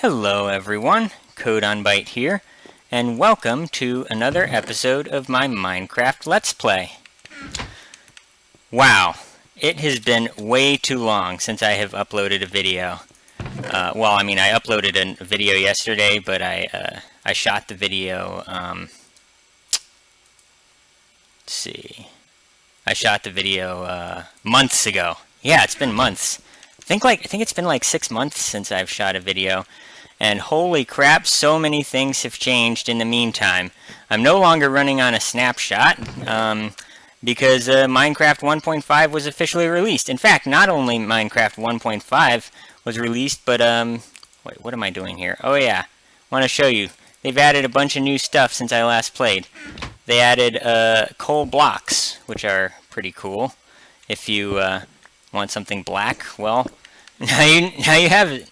Hello everyone, CodeOnByte here, and welcome to another episode of my Minecraft Let's Play. Wow, it has been way too long since I have uploaded a video. I uploaded a video yesterday, but I shot the video, I shot the video months ago. Yeah, it's been months. I think it's been like 6 months since I've shot a video. And holy crap, so many things have changed in the meantime. I'm no longer running on a snapshot because Minecraft 1.5 was officially released. In fact, not only Minecraft 1.5 was released, but wait, what am I doing here? Oh yeah, I want to show you. They've added a bunch of new stuff since I last played. They added coal blocks, which are pretty cool. If you want something black, well, now you have it.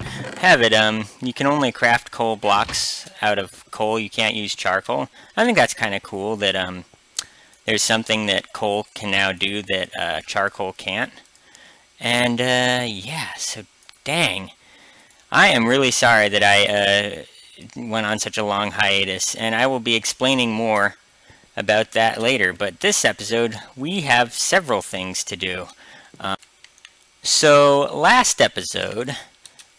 You can only craft coal blocks out of coal. You can't use charcoal. I think that's kind of cool that there's something that coal can now do that charcoal can't. And yeah, so dang, I am really sorry that I went on such a long hiatus, and I will be explaining more about that later. But this episode, we have several things to do. So last episode,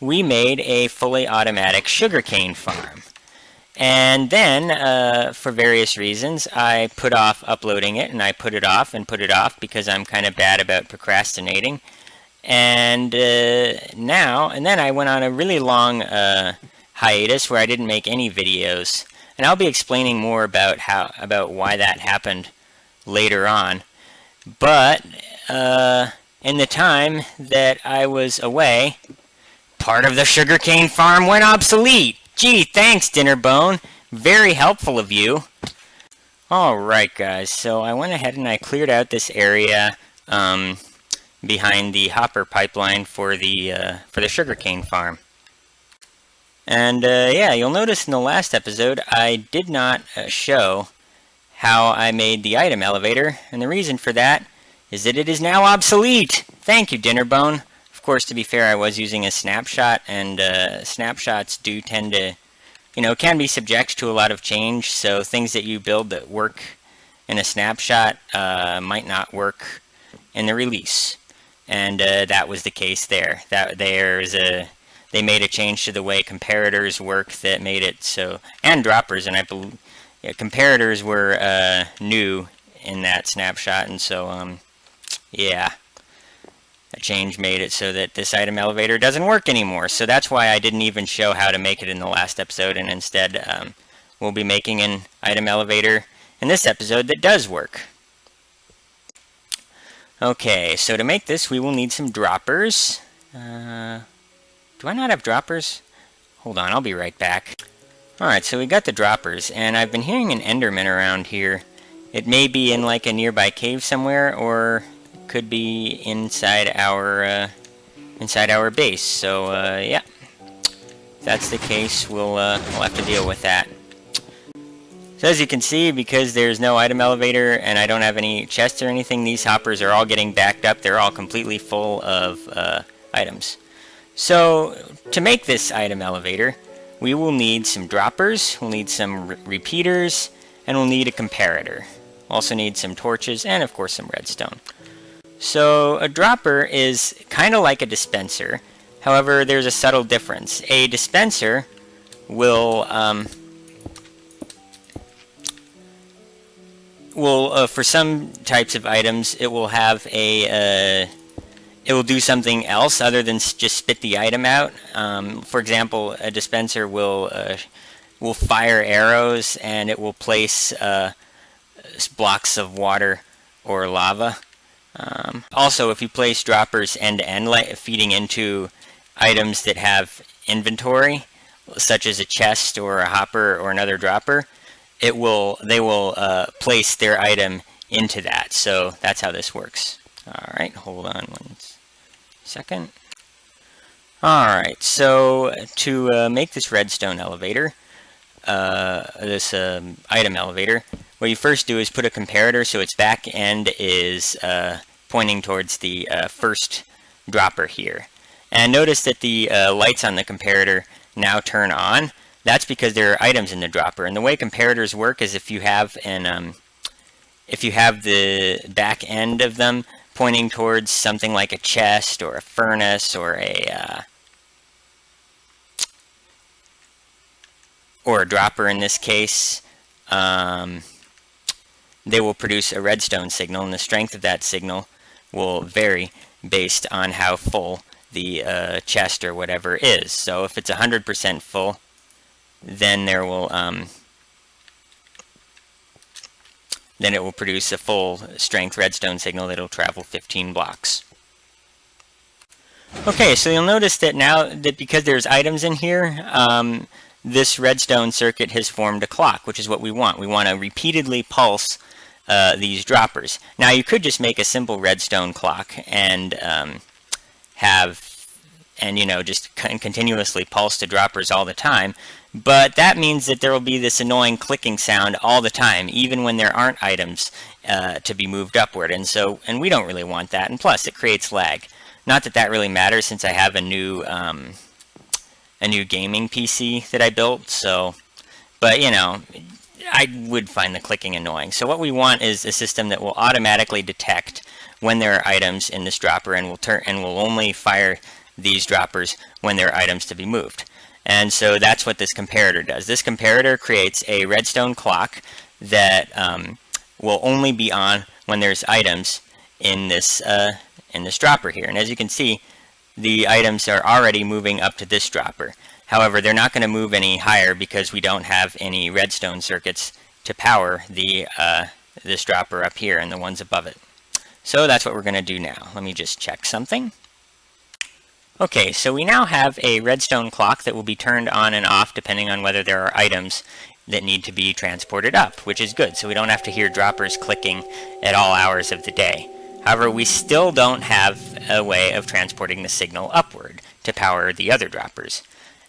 we made a fully automatic sugarcane farm. And then, for various reasons, I put off uploading it, and I put it off because I'm kind of bad about procrastinating. And then I went on a really long hiatus where I didn't make any videos. And I'll be explaining more about why that happened later on. But in the time that I was away, part of the sugarcane farm went obsolete. Gee, thanks, Dinnerbone. Very helpful of you. Alright, guys, so I went ahead and I cleared out this area behind the hopper pipeline for the sugarcane farm. And yeah, you'll notice in the last episode I did not show how I made the item elevator, and the reason for that is that it is now obsolete. Thank you, Dinnerbone. Of course, to be fair, I was using a snapshot, and snapshots do tend to, can be subject to a lot of change, so things that you build that work in a snapshot might not work in the release. And that was the case there. They made a change to the way comparators work that made it so, and droppers, and I believe comparators were new in that snapshot, and so yeah, a change made it so that this item elevator doesn't work anymore. So that's why I didn't even show how to make it in the last episode, and instead we'll be making an item elevator in this episode that does work. Okay, so to make this we will need some droppers. Do I not have droppers? Hold on, I'll be right back. Alright, so we got the droppers, and I've been hearing an Enderman around here. It may be in like a nearby cave somewhere, or could be inside our base. So yeah, if that's the case, we'll have to deal with that. So as you can see, because there's no item elevator and I don't have any chests or anything, these hoppers are all getting backed up. They're all completely full of items. So to make this item elevator, we will need some droppers, we'll need some repeaters, and we'll need a comparator. Also need some torches and of course some redstone. So a dropper is kind of like a dispenser. However, there's a subtle difference. A dispenser will for some types of items, it will have it will do something else other than just spit the item out. For example, a dispenser will fire arrows, and it will place blocks of water or lava. Also, if you place droppers end-to-end, feeding into items that have inventory, such as a chest or a hopper or another dropper, they will place their item into that. So that's how this works. Alright, hold on 1 second. Alright, so to make this redstone elevator, this item elevator, what you first do is put a comparator so its back end is pointing towards the first dropper here. And notice that the lights on the comparator now turn on, that's because there are items in the dropper. And the way comparators work is if you have the back end of them pointing towards something like a chest or a furnace or a dropper in this case, they will produce a redstone signal, and the strength of that signal will vary based on how full the chest or whatever is. So if it's 100% full, then there will then it will produce a full strength redstone signal that will travel 15 blocks. Okay, so you'll notice that now that because there's items in here, this redstone circuit has formed a clock, which is what we want. We want to repeatedly pulse these droppers. Now you could just make a simple redstone clock and just continuously pulse the droppers all the time, but that means that there will be this annoying clicking sound all the time, even when there aren't items to be moved upward, and we don't really want that, and plus it creates lag. Not that that really matters, since I have a new gaming PC that I built, so, but you know, I would find the clicking annoying. So what we want is a system that will automatically detect when there are items in this dropper, and will only fire these droppers when there are items to be moved. And so that's what this comparator does. This comparator creates a redstone clock that will only be on when there's items in this dropper here. And as you can see, the items are already moving up to this dropper. However, they're not going to move any higher because we don't have any redstone circuits to power this dropper up here and the ones above it. So that's what we're going to do now. Let me just check something. Okay, so we now have a redstone clock that will be turned on and off depending on whether there are items that need to be transported up, which is good, so we don't have to hear droppers clicking at all hours of the day. However, we still don't have a way of transporting the signal upward to power the other droppers.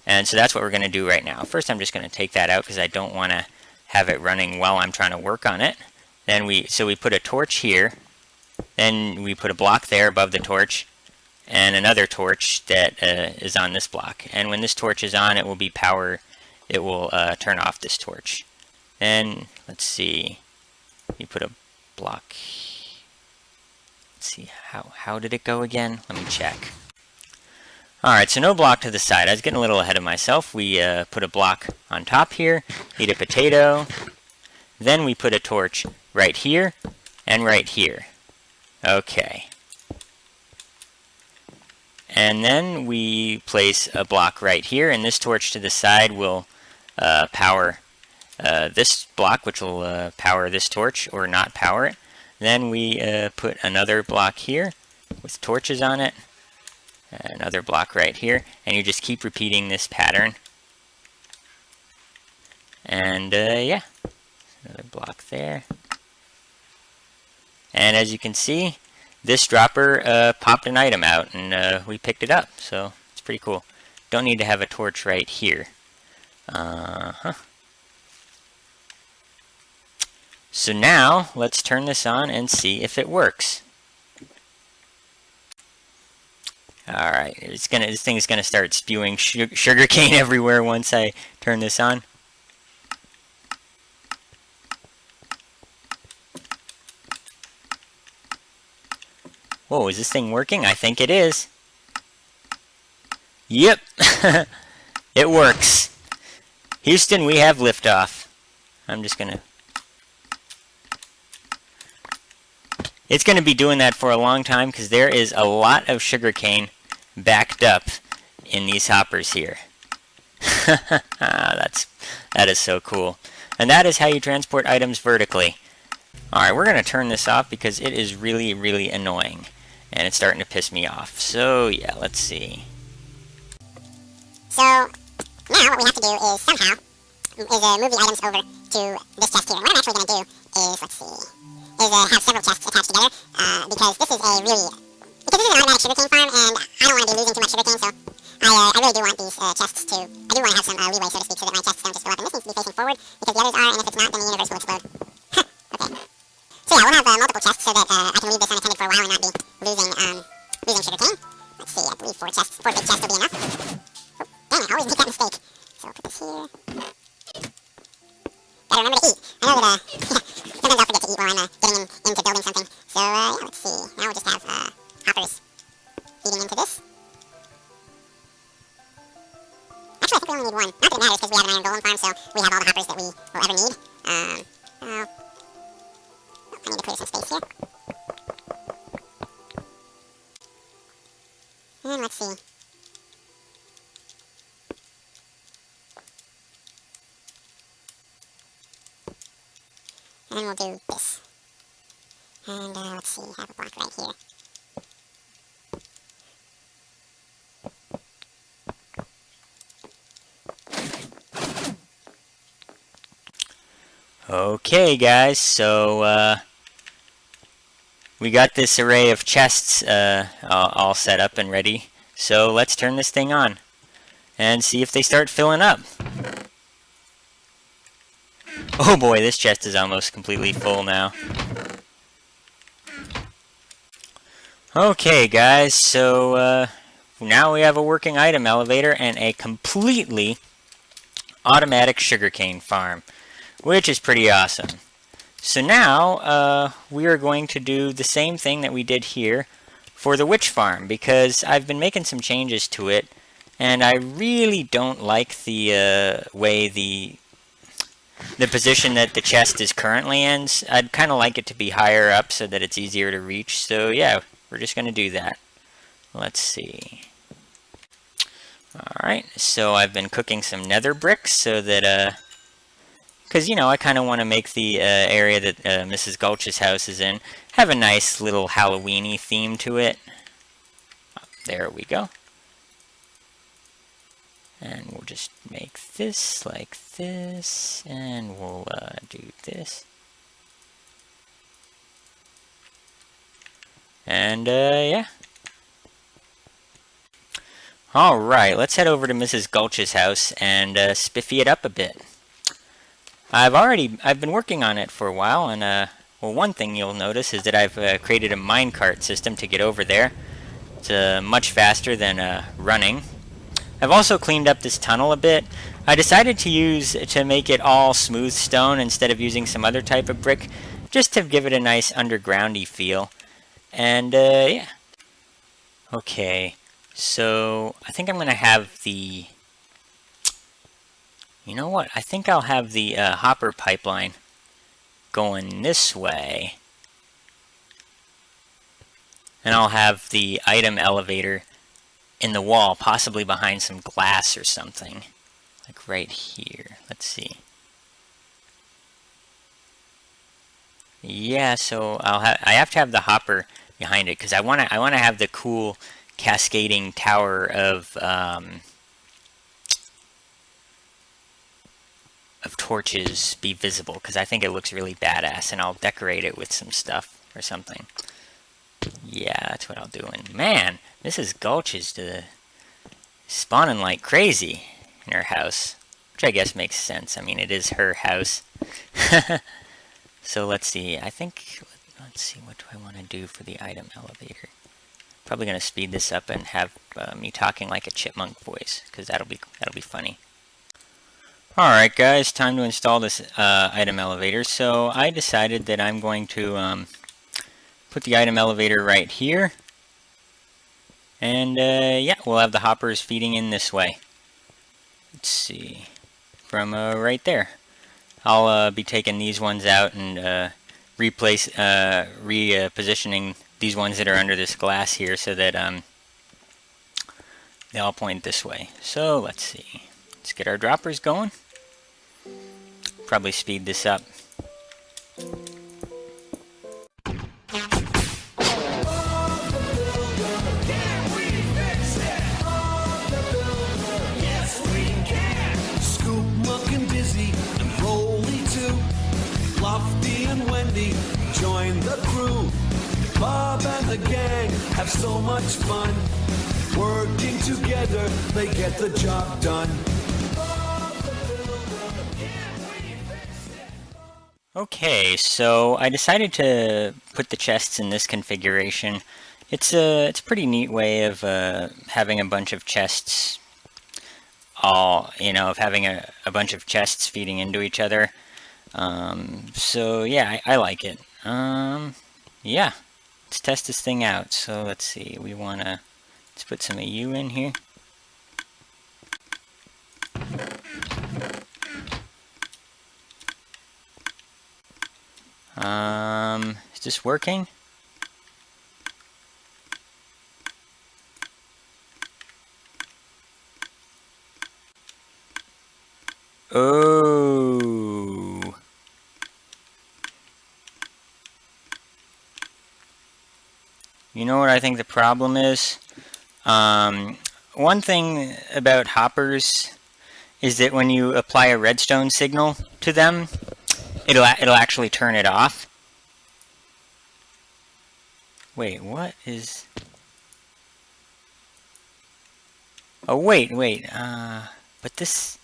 And so that's what we're going to do right now. First, I'm just going to take that out because I don't want to have it running while I'm trying to work on it. Then we put a torch here, then we put a block there above the torch, and another torch that is on this block. And when this torch is on, it will be power. It will turn off this torch. Then let's see. You put a block. Let's see, how did it go again? Let me check. Alright, so no block to the side. I was getting a little ahead of myself. We put a block on top here, eat a potato, then we put a torch right here and right here. Okay. And then we place a block right here, and this torch to the side will power this block, which will power this torch or not power it. Then we put another block here with torches on it, another block right here, and you just keep repeating this pattern. And yeah, another block there. And as you can see, this dropper popped an item out, and we picked it up, so it's pretty cool. Don't need to have a torch right here. So now, let's turn this on and see if it works. Alright, this thing is gonna start spewing sugar cane everywhere once I turn this on. Whoa, is this thing working? I think it is. Yep, it works. Houston, we have liftoff. I'm just gonna... It's gonna be doing that for a long time because there is a lot of sugarcane backed up in these hoppers here. That is so cool. And that is how you transport items vertically. Alright, we're gonna turn this off because it is really, really annoying. And it's starting to piss me off. So, yeah, let's see. So, now what we have to do is somehow move the items over to this chest here. And what I'm actually going to do is, let's see, have several chests attached together, because this is an automatic sugarcane farm, and I don't want to be losing too much sugarcane, so I really do want these chests to, I do want to have some leeway, so to speak, so that my chests don't just go up. And this needs to be facing forward, because the others are, and if it's not, then the universe will explode. Okay. So yeah, we'll have multiple chests so that I can leave this unattended for a while and not be losing sugarcane. Let's see, I believe 4 big chests will be enough. Oh, dang it, I always make that mistake. better remember to eat. I know that, sometimes I'll forget to eat while I'm getting into building something. So, yeah, let's see. Now we'll just have hoppers feeding into this. Actually, I think we only need one. Not that it matters, because we have an iron golem farm, so we have all the hoppers that we will ever need. I need to clear some space here. And let's see. And we'll do this. And let's see, have a block right here. Okay, guys, so we got this array of chests all set up and ready. So let's turn this thing on and see if they start filling up. Oh boy, this chest is almost completely full now. Okay, guys, so now we have a working item elevator and a completely automatic sugarcane farm, which is pretty awesome. So now we are going to do the same thing that we did here for the witch farm, because I've been making some changes to it, and I really don't like the way the position that the chest is currently in. I'd kind of like it to be higher up so that it's easier to reach. So yeah, we're just going to do that. Let's see. Alright, so I've been cooking some nether bricks so that, because, you know, I kind of want to make the area that Mrs. Gulch's house is in have a nice little Halloween-y theme to it. There we go. And we'll just make this like this, and we'll do this. And, yeah. Alright, let's head over to Mrs. Gulch's house and spiffy it up a bit. I've been working on it for a while, and well, one thing you'll notice is that I've created a minecart system to get over there. It's much faster than running. I've also cleaned up this tunnel a bit. I decided to make it all smooth stone instead of using some other type of brick, just to give it a nice undergroundy feel. And yeah. Okay, so I think I'm gonna have the. You know what? I think I'll have the hopper pipeline going this way. And I'll have the item elevator in the wall, possibly behind some glass or something. Like right here. Let's see. Yeah, so I have to have the hopper behind it because I want to have the cool cascading tower of torches be visible, because I think it looks really badass, and I'll decorate it with some stuff or something. Yeah, that's what I'll do. And man, Mrs. Gulch is spawning like crazy in her house, which I guess makes sense. I mean, it is her house. So let's see. Let's see, what do I want to do for the item elevator? Probably going to speed this up and have me talking like a chipmunk voice, because that'll be funny. Alright guys, time to install this item elevator. So I decided that I'm going to put the item elevator right here. And yeah, we'll have the hoppers feeding in this way. Let's see, from right there. I'll be taking these ones out and repositioning these ones that are under this glass here so that they all point this way. So let's see. Let's get our droppers going. Probably speed this up. Scoop, Muck, and Dizzy, and Rolly too. Lofty and Wendy join the crew. Bob and the gang have so much fun. Working together, they get the job done. Okay, so I decided to put the chests in this configuration. It's a pretty neat way of having a bunch of chests, of having a bunch of chests feeding into each other. So yeah, I like it. Yeah, let's test this thing out. So let's see, let's put some AU in here. Is this working? Oh. You know what I think the problem is? One thing about hoppers is that when you apply a redstone signal to them, it'll actually turn it off. Wait, what is... Oh, wait. But this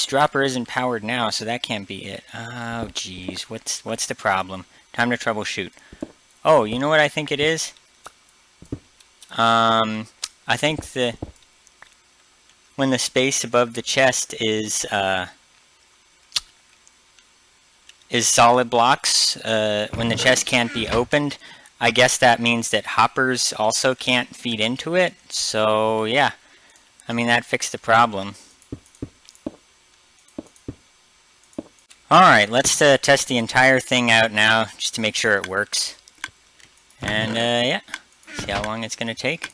dropper isn't powered now, so that can't be it. Oh, geez. What's the problem? Time to troubleshoot. Oh, you know what I think it is? I think when the space above the chest is solid blocks, when the chest can't be opened, I guess that means that hoppers also can't feed into it. So yeah, I mean, that fixed the problem. Alright, let's test the entire thing out now, just to make sure it works. And yeah, see how long it's going to take.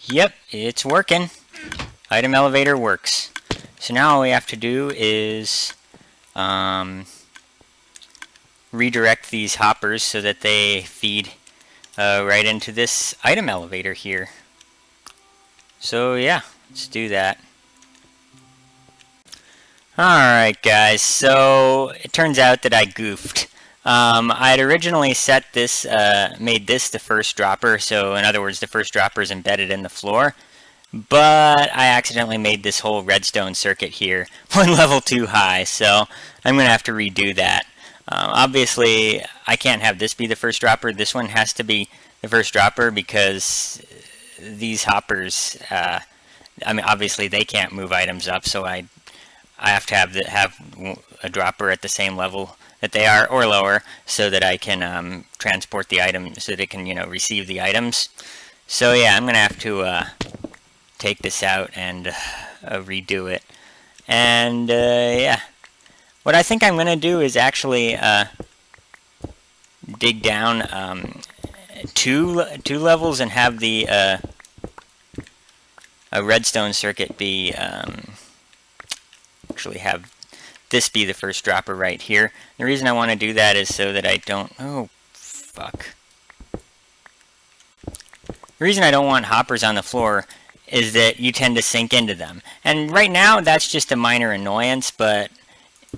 Yep, it's working. Item elevator works. So now all we have to do is redirect these hoppers so that they feed right into this item elevator here. So yeah, let's do that. Alright guys, so it turns out that I goofed. I had originally set this, made this the first dropper, so in other words the first dropper is embedded in the floor, but I accidentally made this whole redstone circuit here one level too high, so I'm going to have to redo that. Obviously I can't have this be the first dropper, this one has to be the first dropper because these hoppers, I mean obviously they can't move items up, so I have to have a dropper at the same level that they are or lower so that I can transport the item, so that it can, you know, receive the items. So yeah, I'm gonna have to take this out and redo it. And yeah, what I think I'm gonna do is actually dig down two levels and have the a redstone circuit be actually have this be the first dropper right here. The reason I want to do that is so that I don't... Oh, fuck. The reason I don't want hoppers on the floor is that you tend to sink into them. And right now, that's just a minor annoyance, but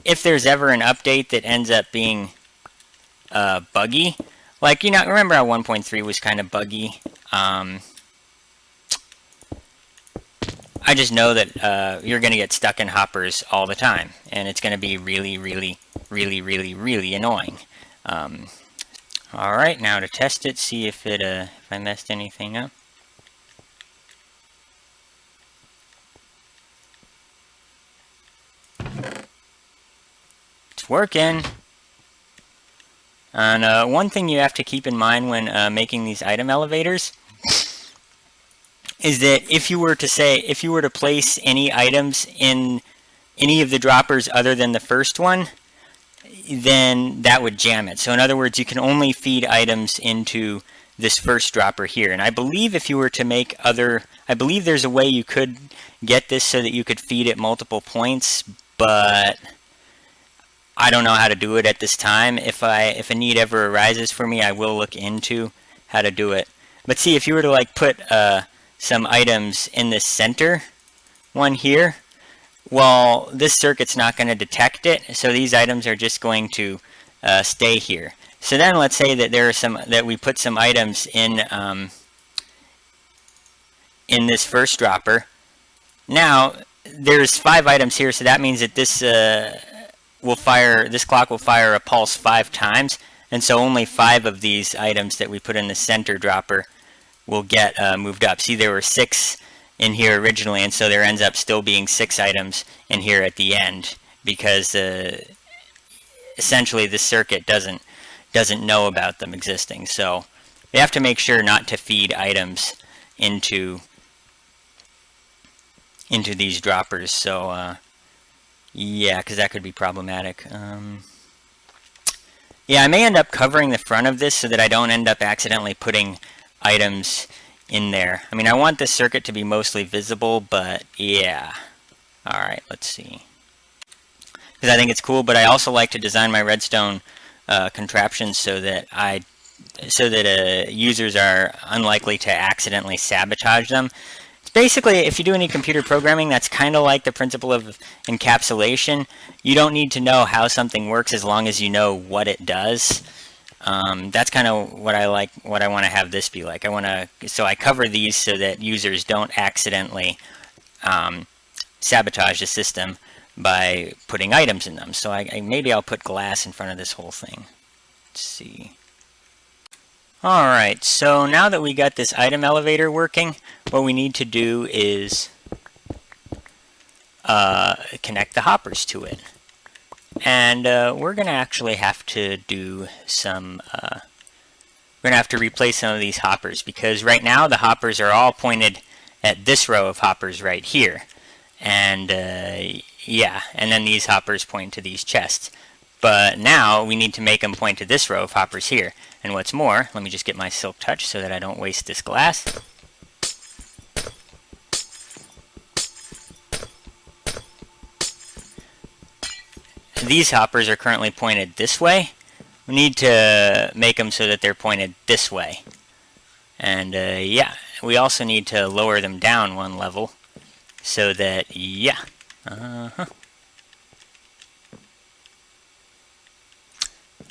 if there's ever an update that ends up being buggy, like, you know, remember how 1.3 was kind of buggy? I just know that you're going to get stuck in hoppers all the time, and it's going to be really, really, really, really, really annoying. Alright, now to test it, see if I messed anything up. It's working! And one thing you have to keep in mind when making these item elevators is that if you were to place any items in any of the droppers other than the first one, then that would jam it. So in other words, you can only feed items into this first dropper here. And I believe if you were to make I believe there's a way you could get this so that you could feed it multiple points, but I don't know how to do it at this time. If a need ever arises for me, I will look into how to do it. But see, if you were to like put some items in this center one here, well, this circuit's not going to detect it, so these items are just going to stay here. So then let's say that we put some items in this first dropper. Now there's 5 items here, so that means that this clock will fire a pulse 5 times, and so only 5 of these items that we put in the center dropper will get moved up. See, there were 6 in here originally, and so there ends up still being 6 items in here at the end, because essentially the circuit doesn't know about them existing. So we have to make sure not to feed items into these droppers. So yeah, because that could be problematic. Yeah, I may end up covering the front of this so that I don't end up accidentally putting items in there. I mean, I want this circuit to be mostly visible, but yeah. Alright, let's see. Because I think it's cool, but I also like to design my redstone contraptions so that users are unlikely to accidentally sabotage them. It's basically, if you do any computer programming, that's kind of like the principle of encapsulation. You don't need to know how something works as long as you know what it does. That's kind of what I want to have this be like. So I cover these so that users don't accidentally sabotage the system by putting items in them. So maybe I'll put glass in front of this whole thing. Let's see. Alright, so now that we got this item elevator working, what we need to do is connect the hoppers to it. And we're going to actually have to do some, we're going to have to replace some of these hoppers, because right now the hoppers are all pointed at this row of hoppers right here. And yeah, and then these hoppers point to these chests. But now we need to make them point to this row of hoppers here. And what's more, let me just get my silk touch so that I don't waste this glass. These hoppers are currently pointed this way. We need to make them so that they're pointed this way. And yeah, we also need to lower them down one level so that, yeah.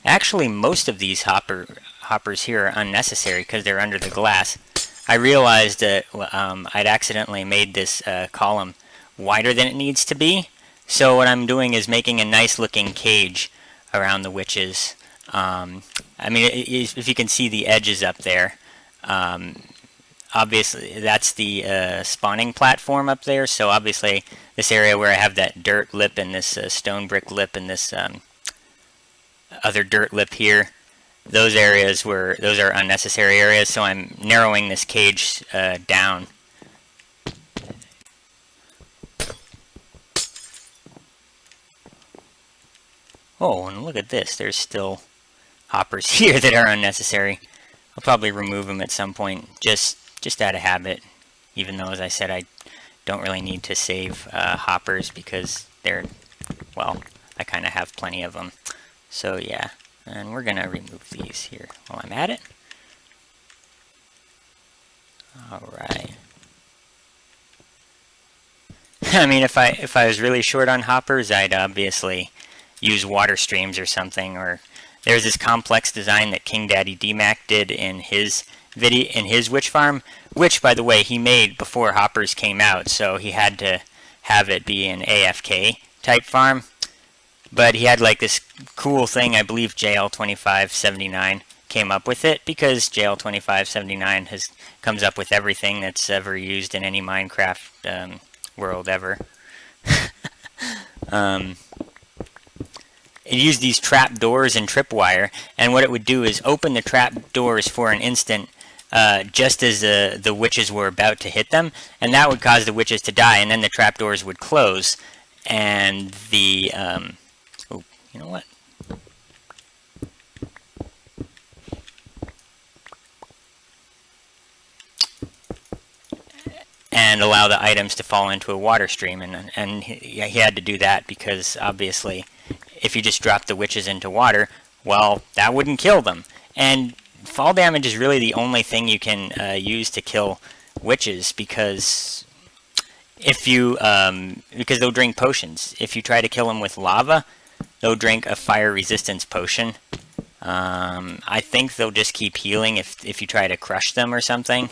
Actually, most of these hoppers here are unnecessary because they're under the glass. I realized that I'd accidentally made this column wider than it needs to be. So what I'm doing is making a nice looking cage around the witches. I mean, if you can see the edges up there, obviously that's the spawning platform up there. So obviously this area where I have that dirt lip and this stone brick lip and this other dirt lip here, those are unnecessary areas, so I'm narrowing this cage down. Oh, and look at this, there's still hoppers here that are unnecessary. I'll probably remove them at some point, just out of habit, even though, as I said, I don't really need to save hoppers because they're, well, I kind of have plenty of them. So yeah, and we're gonna remove these here while I'm at it. Alright. I mean, if I was really short on hoppers, I'd obviously use water streams or something, or there's this complex design that King Daddy DMAC did in his witch farm, which, by the way, he made before hoppers came out, so he had to have it be an AFK type farm. But he had like this cool thing, I believe JL2579 came up with it, because JL2579 comes up with everything that's ever used in any Minecraft world ever. It used these trap doors and tripwire, and what it would do is open the trap doors for an instant just as the witches were about to hit them, and that would cause the witches to die, and then the trap doors would close, and the oh, you know what? And allow the items to fall into a water stream, and he had to do that because obviously if you just drop the witches into water, well, that wouldn't kill them. And fall damage is really the only thing you can use to kill witches, because if you because they'll drink potions. If you try to kill them with lava, they'll drink a fire resistance potion. I think they'll just keep healing if you try to crush them or something.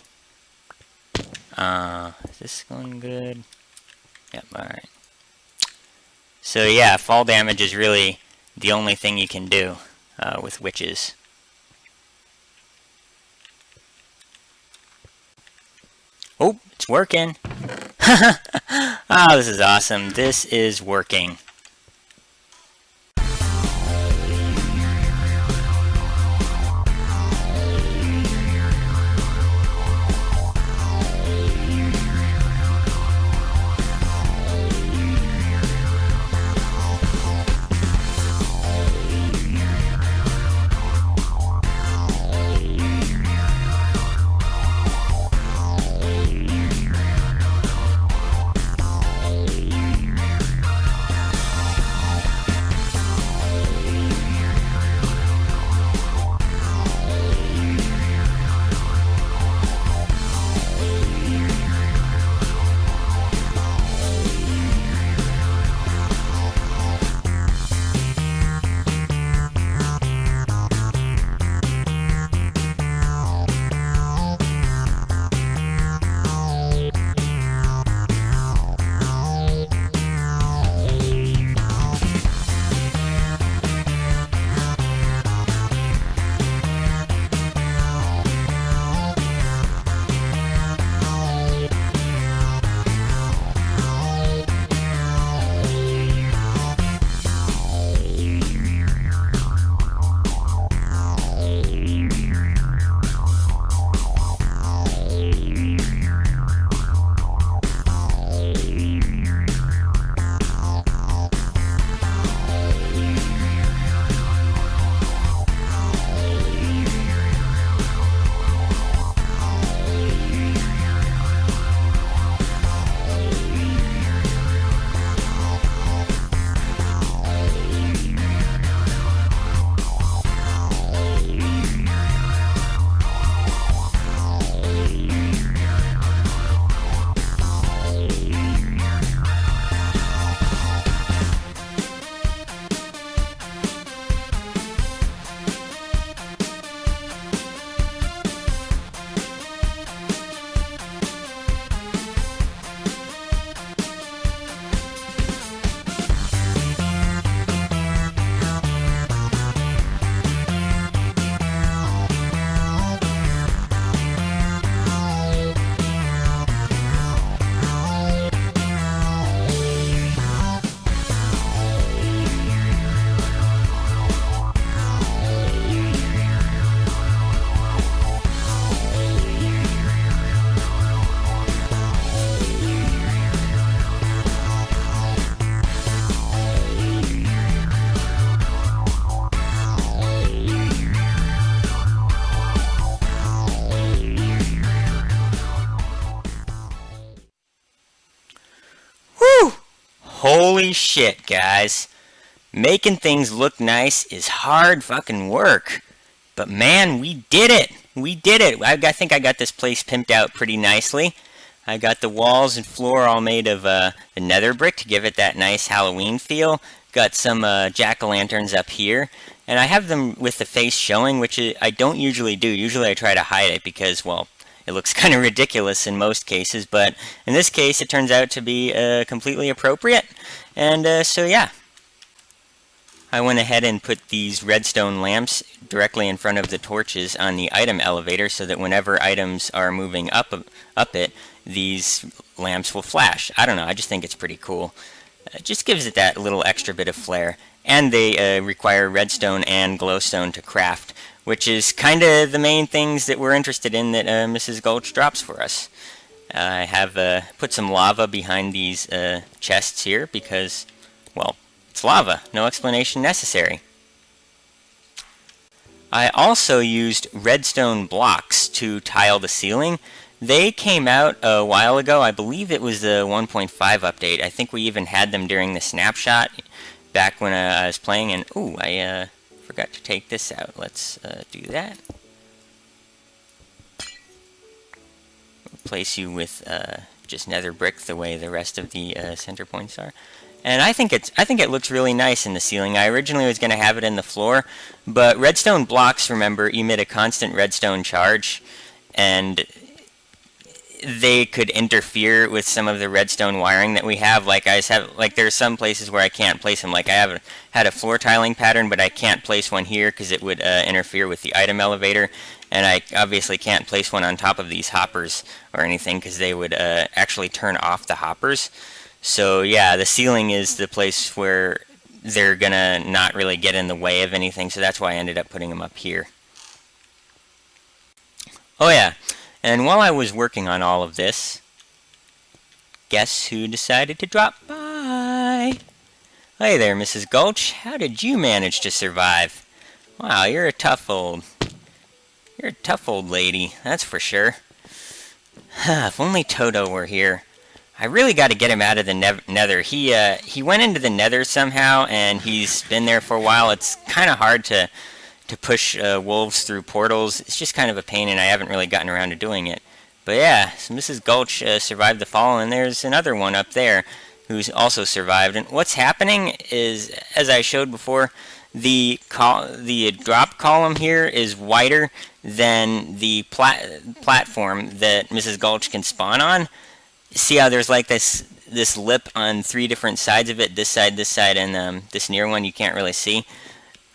Is this going good? Yep, alright. So yeah, fall damage is really the only thing you can do with witches. Oh, it's working! Oh, this is awesome. This is working. Holy shit, guys. Making things look nice is hard fucking work. But man, we did it. We did it. I think I got this place pimped out pretty nicely. I got the walls and floor all made of the nether brick to give it that nice Halloween feel. Got some jack-o'-lanterns up here. And I have them with the face showing, which I don't usually do. Usually I try to hide it because, well, it looks kind of ridiculous in most cases. But in this case, it turns out to be completely appropriate. And so, yeah. I went ahead and put these redstone lamps directly in front of the torches on the item elevator so that whenever items are moving up it, these lamps will flash. I don't know, I just think it's pretty cool. It just gives it that little extra bit of flair. And they require redstone and glowstone to craft, which is kind of the main things that we're interested in that Mrs. Gulch drops for us. I have put some lava behind these chests here because, well, it's lava. No explanation necessary. I also used redstone blocks to tile the ceiling. They came out a while ago. I believe it was the 1.5 update. I think we even had them during the snapshot back when I was playing. And, ooh, I forgot to take this out. Let's do that. Replace you with just nether brick the way the rest of the center points are. And I think it looks really nice in the ceiling. I originally was going to have it in the floor, but redstone blocks, remember, emit a constant redstone charge, and they could interfere with some of the redstone wiring that we have. Like there's some places where I can't place them. Like I had a floor tiling pattern, but I can't place one here because it would interfere with the item elevator. And I obviously can't place one on top of these hoppers or anything because they would actually turn off the hoppers. So yeah, the ceiling is the place where they're gonna not really get in the way of anything, so that's why I ended up putting them up here. Oh yeah, and while I was working on all of this, guess who decided to drop by? Hey there, Mrs. Gulch, how did you manage to survive? Wow, you're a tough old lady, that's for sure. If only Toto were here. I really got to get him out of the nether. He went into the nether somehow, and he's been there for a while. It's kind of hard to push wolves through portals. It's just kind of a pain, and I haven't really gotten around to doing it. But yeah, so Mrs. Gulch survived the fall, and there's another one up there who's also survived. And what's happening is, as I showed before, the drop column here is wider than the platform that Mrs. Gulch can spawn on. See how there's like this lip on 3 different sides of it, this side, and this near one you can't really see.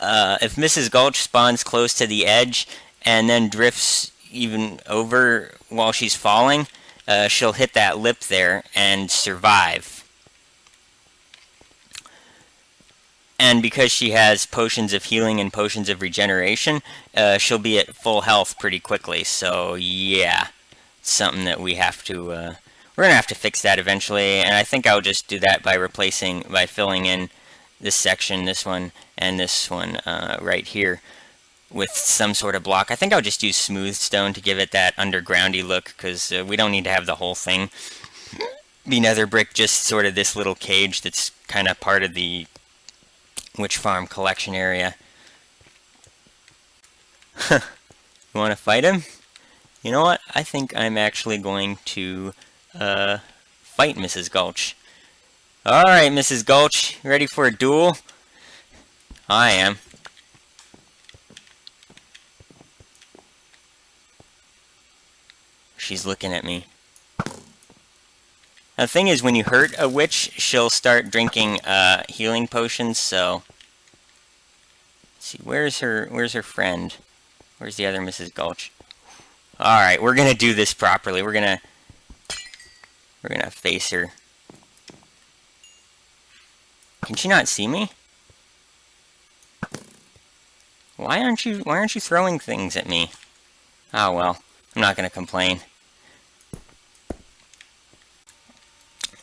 If Mrs. Gulch spawns close to the edge and then drifts even over while she's falling, she'll hit that lip there and survive. And because she has potions of healing and potions of regeneration, she'll be at full health pretty quickly. So yeah, it's something that we have to... we're going to have to fix that eventually, and I think I'll just do that by filling in this section, this one, and this one right here with some sort of block. I think I'll just use smooth stone to give it that undergroundy look, because we don't need to have the whole thing be nether brick, just sort of this little cage that's kind of part of the Witch Farm collection area. You want to fight him? You know what? I think I'm actually going to... fight Mrs. Gulch. Alright, Mrs. Gulch, ready for a duel? I am. She's looking at me. Now, the thing is, when you hurt a witch, she'll start drinking healing potions, so... Let's see, where's her friend? Where's the other Mrs. Gulch? Alright, we're gonna do this properly. We're gonna face her. Can she not see me? Why aren't you throwing things at me? Oh well, I'm not gonna complain.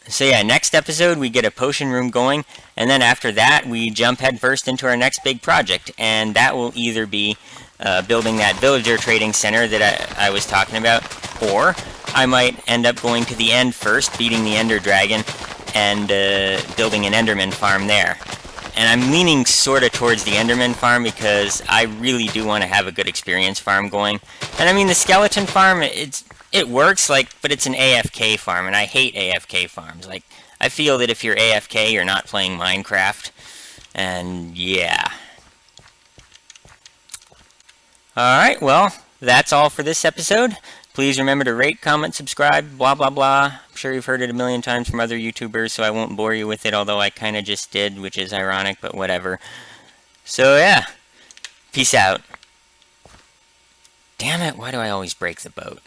So yeah, next episode we get a potion room going, and then after that we jump headfirst into our next big project, and that will either be building that villager trading center that I was talking about, or I might end up going to the end first, beating the Ender Dragon, and building an Enderman farm there. And I'm leaning sort of towards the Enderman farm because I really do want to have a good experience farm going. And I mean, the skeleton farm, it works, like, but it's an AFK farm, and I hate AFK farms. Like, I feel that if you're AFK, you're not playing Minecraft. And yeah. Alright, well, that's all for this episode. Please remember to rate, comment, subscribe, blah, blah, blah. I'm sure you've heard it a million times from other YouTubers, so I won't bore you with it, although I kind of just did, which is ironic, but whatever. So, yeah. Peace out. Damn it, why do I always break the boat?